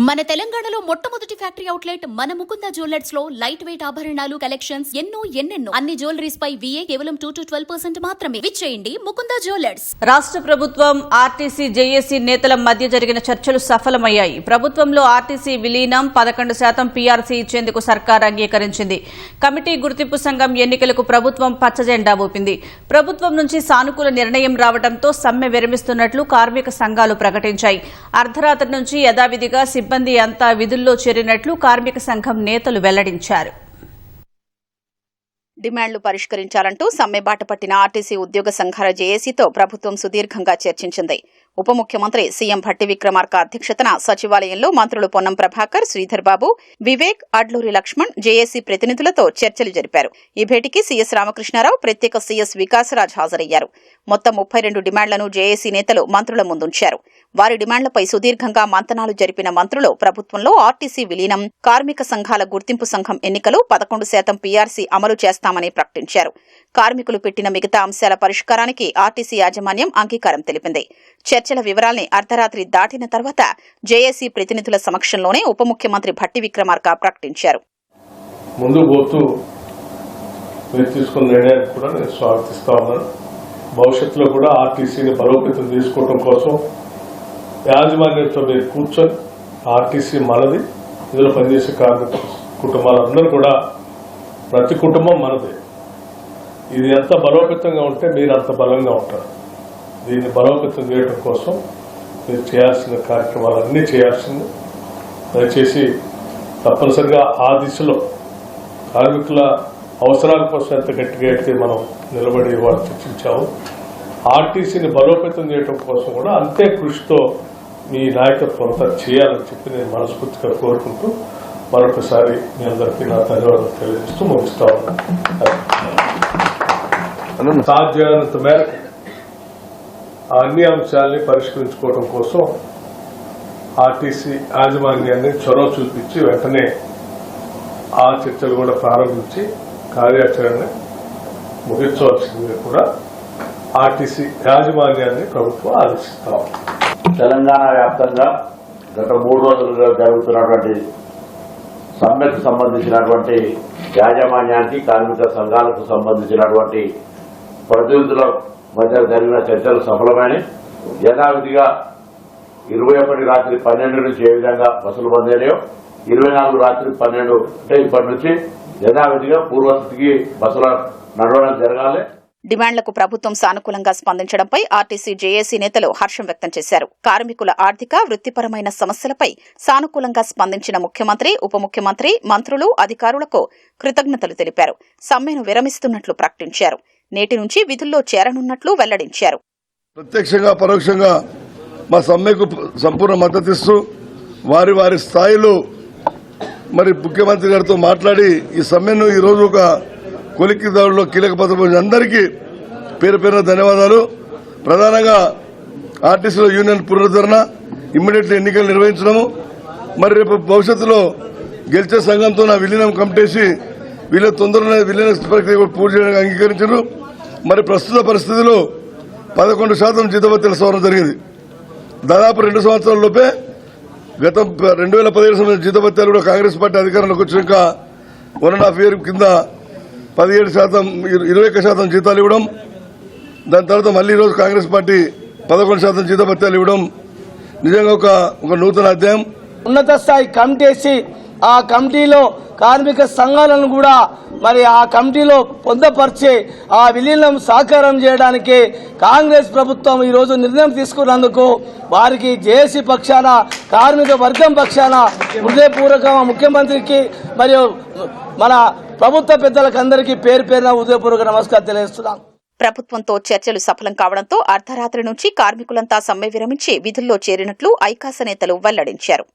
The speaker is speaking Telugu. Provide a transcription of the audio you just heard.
మన తెలంగాణలో మొట్టమొదటి ఫ్యాక్టరీ అవుట్లెట్ మన ముకుంద జ్యువెలర్స్ లో లైట్ వెయిట్ ఆభరణాలు కలెక్షన్స్ ఎన్నెన్నో అన్ని జ్యువెలరీస్ పై VA కేవలం 2 to 12% మాత్రమే. విచ్చేయండి ముకుంద జ్యువెలర్స్. రాష్ట్ర ప్రభుత్వం ఆర్టీసీ జేఏసీ నేతల మధ్య జరిగిన చర్చలు సఫలమయ్యాయి. ప్రభుత్వంలో ఆర్టీసీ విలీనం 11% పీఆర్సీ ఇచ్చేందుకు సర్కార్ అంగీకరించింది. కమిటీ గుర్తింపు సంఘం ఎన్నికలకు ప్రభుత్వం పచ్చజెండా ఊపింది. ప్రభుత్వం నుంచి సానుకూల నిర్ణయం రావడంతో సమ్మె విరమిస్తున్నట్లు కార్మిక సంఘాలు ప్రకటించాయి. అర్ధరాత్రి నుంచి యథావిధిగా సిబ్బంది అంతా విధుల్లో చేరినట్లు కార్మిక సంఘం నేతలు వెల్లడించారు. డిమాండ్లు పరిష్కరించాలంటూ సమ్మె బాట పట్టిన ఆర్టీసీ ఉద్యోగ సంఘాల జేఏసీతో ప్రభుత్వం సుదీర్ఘంగా చర్చించింది. ఉప ముఖ్యమంత్రి సీఎం భట్టి విక్రమార్క అధ్యక్షతన సచివాలయంలో మంత్రులు పొన్నం ప్రభాకర్, శ్రీధర్ బాబు, వివేక్, అడ్లూరి లక్ష్మణ్ జేఏసీ ప్రతినిధులతో చర్చలు జరిపారు. ఈ భేటీకి సీఎస్ రామకృష్ణారావు, ప్రత్యేక సీఎస్ వికాసరాజ్ హాజరయ్యారు. మొత్తం 32 డిమాండ్లను జేఏసీ నేతలు మంత్రుల ముందుంచారు. వారి డిమాండ్లపై సుదీర్ఘంగా మంతనాలు జరిపిన మంత్రులు ప్రభుత్వంలో ఆర్టీసీ విలీనం, కార్మిక సంఘాల గుర్తింపు సంఘం ఎన్నికలు, 11% పీఆర్సీ అమలు చేస్తామని ప్రకటించారు. కార్మికులు పెట్టిన మిగతా అంశాల పరిష్కారానికి ఆర్టీసీ యాజమాన్యం అంగీకారం తెలిపింది. చర్చల వివరాల్ని అర్ధరాత్రి దాటిన తర్వాత జేఏసీ ప్రతినిధుల సమక్షంలోనే ఉప ముఖ్యమంత్రి భట్టి విక్రమార్క ప్రకటించారు. ముందు పోతూ మీరు తీసుకున్న నిర్ణయాన్ని కూడా నేను స్వాగతిస్తా ఉన్నాను. భవిష్యత్తులో కూడా ఆర్టీసీని బలోపేతం తీసుకోవడం కోసం యాజమాన్యంతో మీరు కూర్చొని ఆర్టీసీ మనది, ఇందులో పనిచేసే కార్మిక కుటుంబాలందరూ కూడా ప్రతి కుటుంబం మనదే. ఇది ఎంత బలోపేతంగా ఉంటే మీరు అంత బలంగా ఉంటారు. దీన్ని బలోపేతం చేయడం కోసం మీరు చేయాల్సిన కార్యక్రమాలన్నీ చేయాల్సింది. దయచేసి తప్పనిసరిగా ఆ దిశలో కార్మికుల అవసరాల కోసం ఎంత గట్టిగా అయితే మనం నిలబడి వాళ్ళు చర్చించాము, ఆర్టీసీని బలోపేతం చేయడం కోసం కూడా అంతే కృషితో మీ నాయకత్వం అంతా చేయాలని చెప్పి నేను మనస్ఫూర్తిగా కోరుకుంటూ మరొకసారి మీ అందరికీ నా ధన్యవాదాలు తెలియజేస్తూ ముగిస్తా ఉన్నాను. సాధ్యమైనంత మేరకు అన్ని అంశాలని పరిష్కరించుకోవడం కోసం ఆర్టీసీ యాజమాన్యాన్ని చొరవ చూపించి వెంటనే ఆ చర్చలు కూడా ప్రారంభించి కార్యాచరణ ముగించవలసిందిగా కూడా ఆర్టీసీ యాజమాన్యాన్ని ప్రభుత్వం ఆదేశిస్తాం. తెలంగాణ వ్యాప్తంగా గత 3 రోజులుగా జరుగుతున్నటువంటి సమ్మెకు సంబంధించినటువంటి యాజమాన్యానికి, కార్మిక సంఘాలకు సంబంధించినటువంటి ప్రతినిధుల మధ్య జరిగిన చర్చలు సఫలమైన యథావిధిగా 21 రాత్రి 12 నుంచి ఏ విధంగా బస్సులు బంద్ అయ్యాయో 24 రాత్రి 12 అంటే ఇప్పటి నుంచి యథావిధిగా పూర్వస్థితికి బస్సుల నడవడం జరగాలి. డిమాండ్లకు ప్రభుత్వం సానుకూలంగా స్పందించడంపై ఆర్టీసీ జేఏసీ నేతలు హర్షం వ్యక్తం చేశారు. కార్మికుల ఆర్థిక, వృత్తిపరమైన సమస్యలపై సానుకూలంగా స్పందించిన ముఖ్యమంత్రి, ఉప ముఖ్యమంత్రి, మంత్రులు, అధికారులకు కృతజ్ఞతలు తెలిపారు. సమ్మెను విరమిస్తున్నట్లు ప్రకటించారు. నేటి నుంచి విధుల్లో చేరనున్నట్లు వెల్లడించారు. ప్రత్యక్షంగా పరోక్షంగా మా సమ్మెకు సంపూర్ణ మద్దతిస్తూ వారి స్థాయిలో మరి ముఖ్యమంత్రి గారితో మాట్లాడి ఈ సమ్మెను ఈరోజు ఒక కొలిక్కిదారులో కీలక పదవి అందరికీ పేరు పేరున ధన్యవాదాలు. ప్రధానంగా ఆర్టీసీలో యూనియన్ పునరుద్ధరణ, ఇమ్మీడియట్లీ ఎన్నికలు నిర్వహించడము, మరి రేపు భవిష్యత్తులో గెలిచే సంఘంతో నా విలీనం కమిటేసి వీళ్ళ తొందరగా విలీన ప్రక్రియ పూర్తి చేయడానికి అంగీకరించారు. మరి ప్రస్తుత పరిస్థితిలో 11% జీతభత్యాల సవరణ జరిగింది. దాదాపు 2 సంవత్సరాల లోపే గత 2017 సంబంధించిన జీతభత్యాలు కూడా కాంగ్రెస్ పార్టీ అధికారంలోకి వచ్చినాక 1.5 year కింద 17%, 21% జీతాలు ఇవ్వడం, దాని తర్వాత మళ్లీ ఈరోజు కాంగ్రెస్ పార్టీ 11% జీతభత్యాలు ఇవ్వడం నిజంగా ఒక నూతన అధ్యాయం. ఉన్నత స్థాయి కమిటీ వేసి ఆ కమిటీలో కార్మిక సంఘాలను కూడా మరి ఆ కమిటీలో పొందపరిచి ఆ విలీనం సాకారం చేయడానికి కాంగ్రెస్ ప్రభుత్వం ఈరోజు నిర్ణయం తీసుకున్నందుకు వారికి జేఏసీ పక్షాన, కార్మిక వర్గం పక్షాన హృదయపూర్వక ముఖ్యమంత్రికి మరియు మన ప్రభుత్వ పెద్దలకు అందరికీ పేరు పేరున హృదయపూర్వక నమస్కారం తెలియజేస్తున్నాం. ప్రభుత్వంతో చర్చలు సఫలం కావడంతో అర్ధరాత్రి నుంచి కార్మికులంతా సమ్మె విరమించి విధుల్లో చేరినట్లు ఐకాస నేతలు వెల్లడించారు.